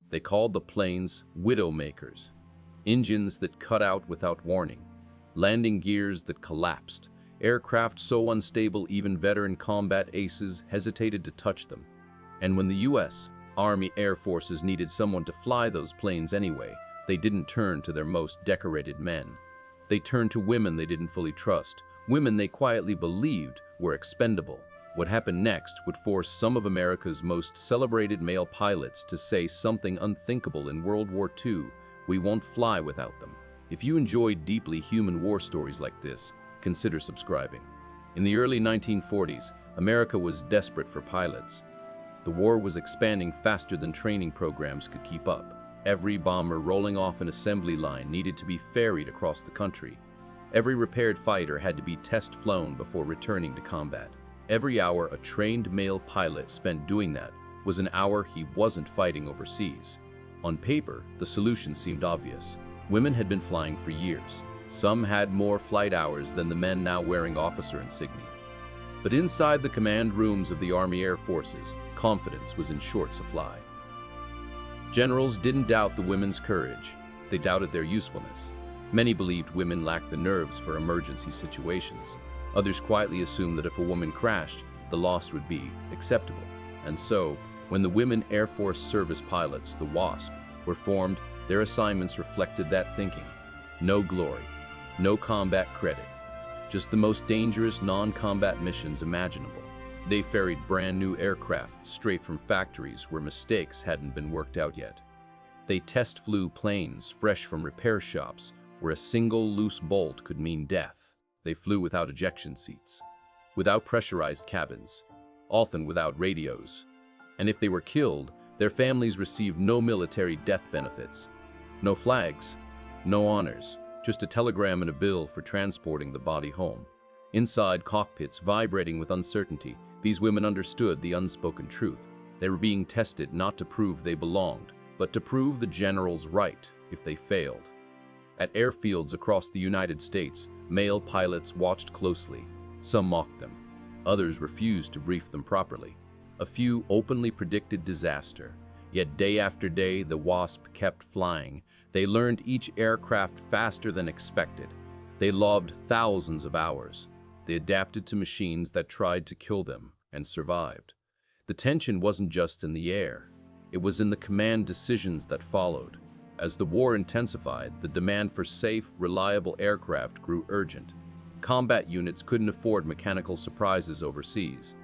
They called the planes widowmakers, engines that cut out without warning, landing gears that collapsed, aircraft so unstable even veteran combat aces hesitated to touch them. And when the U.S. Army Air Forces needed someone to fly those planes anyway, they didn't turn to their most decorated men. They turned to women they didn't fully trust, women they quietly believed were expendable. What happened next would force some of America's most celebrated male pilots to say something unthinkable in World War II: "We won't fly without them." If you enjoyed deeply human war stories like this, consider subscribing. In the early 1940s, America was desperate for pilots. The war was expanding faster than training programs could keep up. Every bomber rolling off an assembly line needed to be ferried across the country. Every repaired fighter had to be test flown before returning to combat. Every hour a trained male pilot spent doing that was an hour he wasn't fighting overseas. On paper, the solution seemed obvious. Women had been flying for years. Some had more flight hours than the men now wearing officer insignia. But inside the command rooms of the Army Air Forces, confidence was in short supply. Generals didn't doubt the women's courage. They doubted their usefulness. Many believed women lacked the nerves for emergency situations. Others quietly assumed that if a woman crashed, the loss would be acceptable. And so, when the Women Air Force Service Pilots, the WASP, were formed, their assignments reflected that thinking. No glory, no combat credit, just the most dangerous non-combat missions imaginable. They ferried brand new aircraft straight from factories where mistakes hadn't been worked out yet. They test flew planes fresh from repair shops where a single loose bolt could mean death. They flew without ejection seats, without pressurized cabins, often without radios. And if they were killed, their families received no military death benefits, no flags, no honors, just a telegram and a bill for transporting the body home. Inside cockpits vibrating with uncertainty, these women understood the unspoken truth. They were being tested not to prove they belonged, but to prove the generals right if they failed. At airfields across the United States, male pilots watched closely. Some mocked them. Others refused to brief them properly. A few openly predicted disaster. Yet day after day, the WASP kept flying. They learned each aircraft faster than expected. They logged thousands of hours. They adapted to machines that tried to kill them and survived. The tension wasn't just in the air. It was in the command decisions that followed. As the war intensified, the demand for safe, reliable aircraft grew urgent. Combat units couldn't afford mechanical surprises overseas.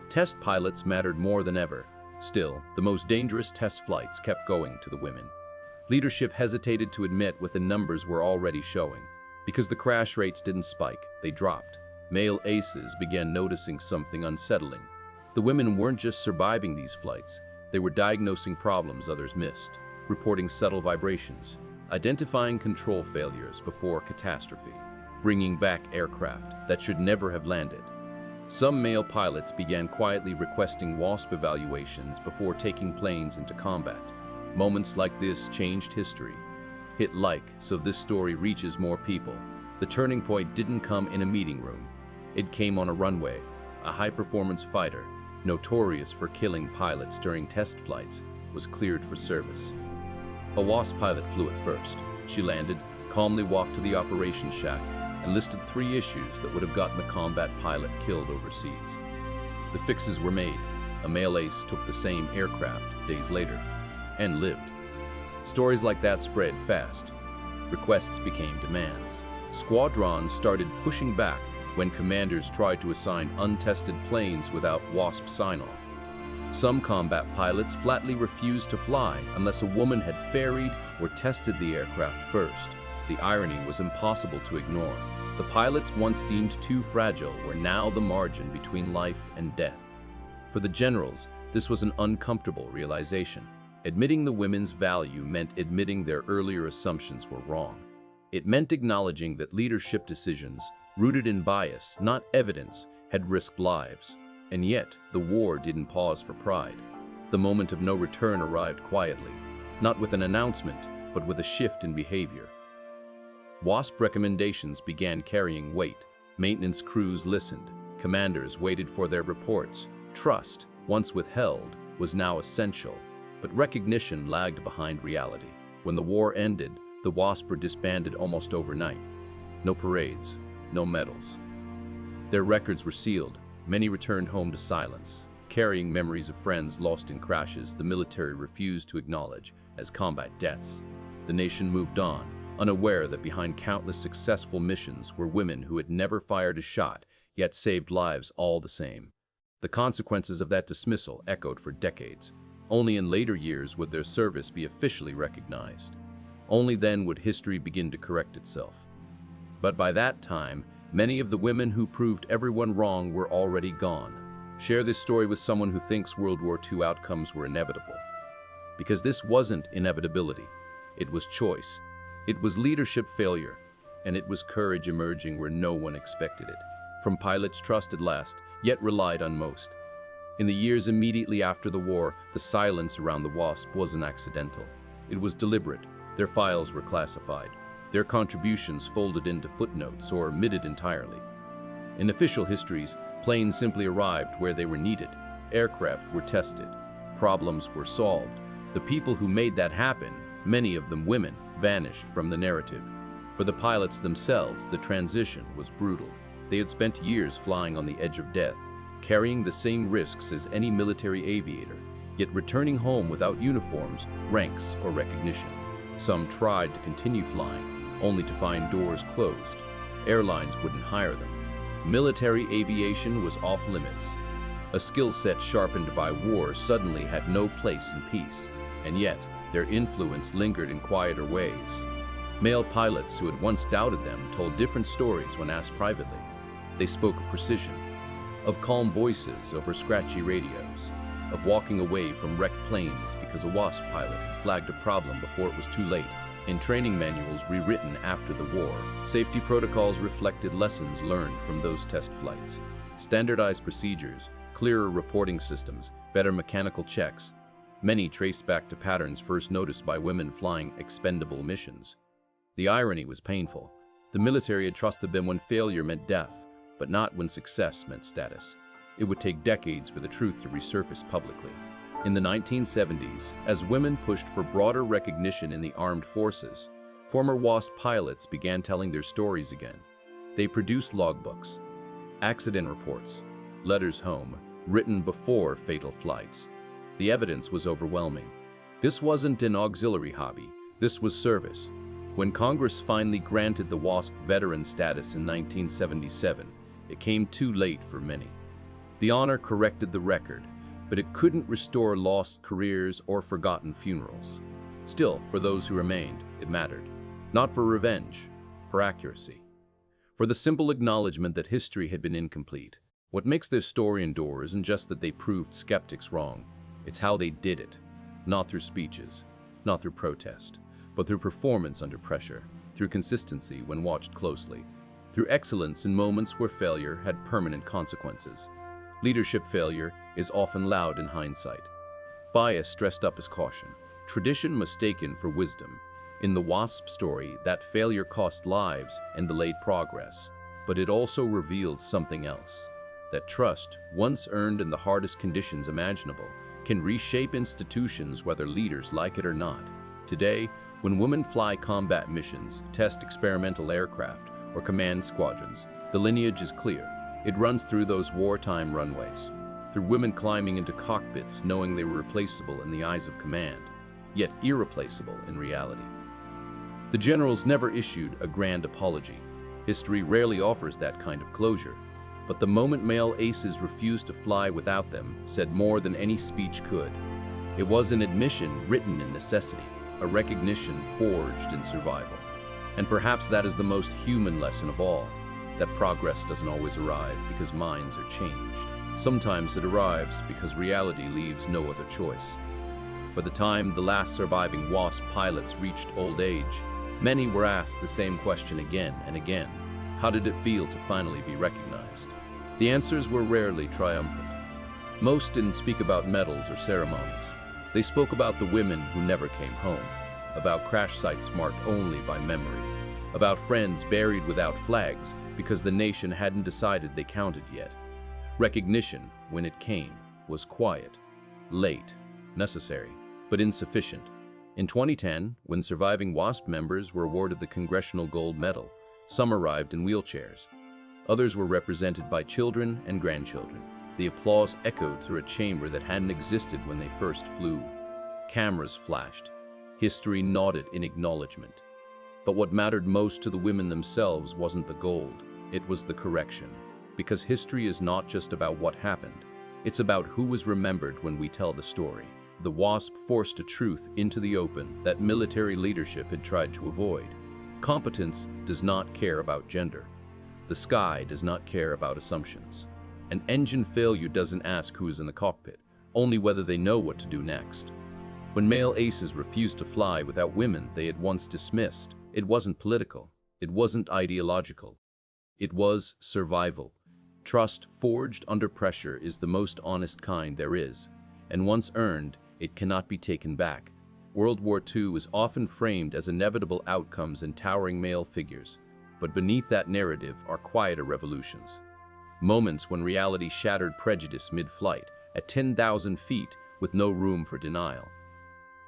Test pilots mattered more than ever. Still, the most dangerous test flights kept going to the women. Leadership hesitated to admit what the numbers were already showing. Because the crash rates didn't spike, they dropped. Male aces began noticing something unsettling. The women weren't just surviving these flights, they were diagnosing problems others missed, reporting subtle vibrations, identifying control failures before catastrophe, bringing back aircraft that should never have landed. Some male pilots began quietly requesting WASP evaluations before taking planes into combat. Moments like this changed history. Hit like so this story reaches more people. The turning point didn't come in a meeting room. It came on a runway. A high-performance fighter, notorious for killing pilots during test flights, was cleared for service. A WASP pilot flew it first. She landed, calmly walked to the operations shack, and listed 3 issues that would have gotten the combat pilot killed overseas. The fixes were made. A male ace took the same aircraft days later and lived. Stories like that spread fast. Requests became demands. Squadrons started pushing back when commanders tried to assign untested planes without WASP sign-off. Some combat pilots flatly refused to fly unless a woman had ferried or tested the aircraft first. The irony was impossible to ignore. The pilots once deemed too fragile were now the margin between life and death. For the generals, this was an uncomfortable realization. Admitting the women's value meant admitting their earlier assumptions were wrong. It meant acknowledging that leadership decisions, rooted in bias, not evidence, had risked lives. And yet, the war didn't pause for pride. The moment of no return arrived quietly, not with an announcement, but with a shift in behavior. WASP recommendations began carrying weight. Maintenance crews listened. Commanders waited for their reports. Trust, once withheld, was now essential. but recognition lagged behind reality. When the war ended, the WASP were disbanded almost overnight. No parades, no medals. Their records were sealed. Many returned home to silence, carrying memories of friends lost in crashes the military refused to acknowledge as combat deaths. The nation moved on, unaware that behind countless successful missions were women who had never fired a shot, yet saved lives all the same. The consequences of that dismissal echoed for decades. Only in later years would their service be officially recognized. Only then would history begin to correct itself. But by that time, many of the women who proved everyone wrong were already gone. Share this story with someone who thinks World War II outcomes were inevitable. Because this wasn't inevitability. It was choice. It was leadership failure. And it was courage emerging where no one expected it. From pilots trusted last, yet relied on most. In the years immediately after the war, the silence around the WASP wasn't accidental. It was deliberate. Their files were classified. Their contributions folded into footnotes or omitted entirely. In official histories, planes simply arrived where they were needed. Aircraft were tested. Problems were solved. The people who made that happen, many of them women, vanished from the narrative. For the pilots themselves, the transition was brutal. They had spent years flying on the edge of death, carrying the same risks as any military aviator, yet returning home without uniforms, ranks, or recognition. Some tried to continue flying, only to find doors closed. Airlines wouldn't hire them. Military aviation was off limits. A skill set sharpened by war suddenly had no place in peace, and yet their influence lingered in quieter ways. Male pilots who had once doubted them told different stories when asked privately. They spoke of precision, of calm voices over scratchy radios, of walking away from wrecked planes because a WASP pilot had flagged a problem before it was too late. In training manuals rewritten after the war, safety protocols reflected lessons learned from those test flights. Standardized procedures, clearer reporting systems, better mechanical checks. Many traced back to patterns first noticed by women flying expendable missions. The irony was painful. The military had trusted them when failure meant death, but not when success meant status. It would take decades for the truth to resurface publicly. In the 1970s, as women pushed for broader recognition in the armed forces, former WASP pilots began telling their stories again. They produced logbooks, accident reports, letters home, written before fatal flights. The evidence was overwhelming. This wasn't an auxiliary hobby, this was service. When Congress finally granted the WASP veteran status in 1977, it came too late for many. The honor corrected the record, but it couldn't restore lost careers or forgotten funerals. Still, for those who remained, it mattered. Not for revenge, for accuracy. For the simple acknowledgement that history had been incomplete. What makes their story endure isn't just that they proved skeptics wrong. It's how they did it. Not through speeches, not through protest, but through performance under pressure, through consistency when watched closely, through excellence in moments where failure had permanent consequences. Leadership failure is often loud in hindsight. Bias dressed up as caution. Tradition mistaken for wisdom. In the WASP story, that failure cost lives and delayed progress, but it also revealed something else. That trust, once earned in the hardest conditions imaginable, can reshape institutions whether leaders like it or not. Today, when women fly combat missions, test experimental aircraft, or command squadrons, the lineage is clear. It runs through those wartime runways, through women climbing into cockpits knowing they were replaceable in the eyes of command, yet irreplaceable in reality. The generals never issued a grand apology. History rarely offers that kind of closure, but the moment male aces refused to fly without them said more than any speech could. It was an admission written in necessity, a recognition forged in survival. And perhaps that is the most human lesson of all, that progress doesn't always arrive because minds are changed. Sometimes it arrives because reality leaves no other choice. By the time the last surviving WASP pilots reached old age, many were asked the same question again and again. How did it feel to finally be recognized? The answers were rarely triumphant. Most didn't speak about medals or ceremonies. They spoke about the women who never came home, about crash sites marked only by memory, about friends buried without flags because the nation hadn't decided they counted yet. Recognition, when it came, was quiet, late, necessary, but insufficient. In 2010, when surviving WASP members were awarded the Congressional Gold Medal, some arrived in wheelchairs. Others were represented by children and grandchildren. The applause echoed through a chamber that hadn't existed when they first flew. Cameras flashed. History nodded in acknowledgement. But what mattered most to the women themselves wasn't the gold, it was the correction. Because history is not just about what happened, it's about who was remembered when we tell the story. The WASP forced a truth into the open that military leadership had tried to avoid. Competence does not care about gender. The sky does not care about assumptions. An engine failure doesn't ask who is in the cockpit, only whether they know what to do next. When male aces refused to fly without women they had once dismissed, it wasn't political, it wasn't ideological. It was survival. Trust forged under pressure is the most honest kind there is, and once earned, it cannot be taken back. World War II is often framed as inevitable outcomes and towering male figures, but beneath that narrative are quieter revolutions. Moments when reality shattered prejudice mid-flight, at 10,000 feet, with no room for denial.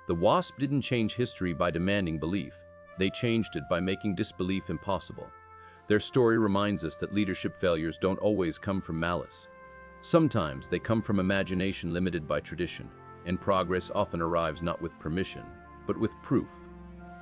The WASP didn't change history by demanding belief. They changed it by making disbelief impossible. Their story reminds us that leadership failures don't always come from malice. Sometimes they come from imagination limited by tradition, and progress often arrives not with permission, but with proof.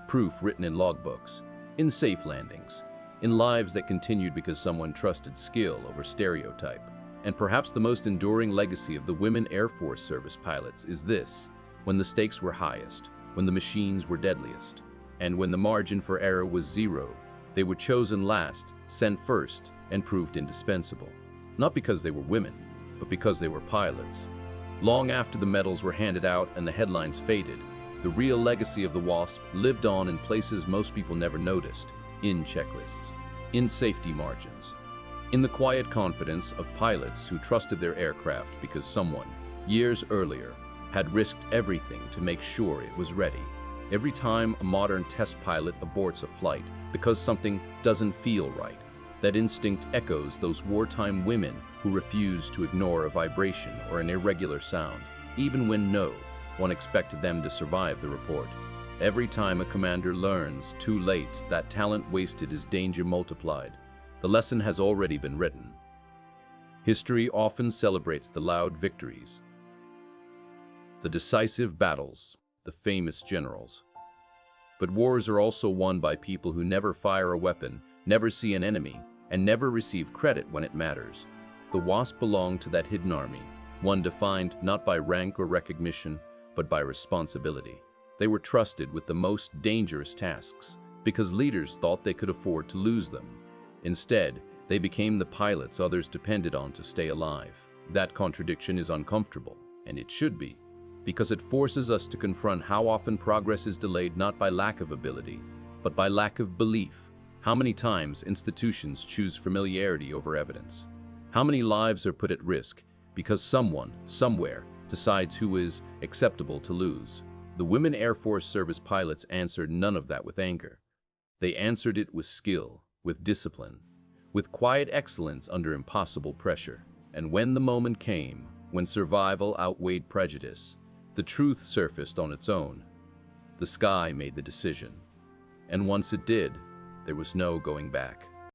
Proof written in logbooks, in safe landings, in lives that continued because someone trusted skill over stereotype. And perhaps the most enduring legacy of the Women Air Force Service Pilots is this: when the stakes were highest, when the machines were deadliest, and when the margin for error was zero, they were chosen last, sent first, and proved indispensable. Not because they were women, but because they were pilots. Long after the medals were handed out and the headlines faded, the real legacy of the WASP lived on in places most people never noticed, in checklists, in safety margins, in the quiet confidence of pilots who trusted their aircraft because someone, years earlier, had risked everything to make sure it was ready. Every time a modern test pilot aborts a flight because something doesn't feel right, that instinct echoes those wartime women who refused to ignore a vibration or an irregular sound, even when no one expected them to survive the report. Every time a commander learns too late that talent wasted is danger multiplied, the lesson has already been written. History often celebrates the loud victories, the decisive battles, the famous generals. But wars are also won by people who never fire a weapon, never see an enemy, and never receive credit when it matters. The WASP belonged to that hidden army, one defined not by rank or recognition, but by responsibility. They were trusted with the most dangerous tasks because leaders thought they could afford to lose them. Instead, they became the pilots others depended on to stay alive. That contradiction is uncomfortable, and it should be, because it forces us to confront how often progress is delayed not by lack of ability, but by lack of belief. How many times institutions choose familiarity over evidence? How many lives are put at risk because someone, somewhere, decides who is acceptable to lose? The Women Air Force Service Pilots answered none of that with anger. They answered it with skill, with discipline, with quiet excellence under impossible pressure. And when the moment came, when survival outweighed prejudice, the truth surfaced on its own. The sky made the decision. And once it did, there was no going back.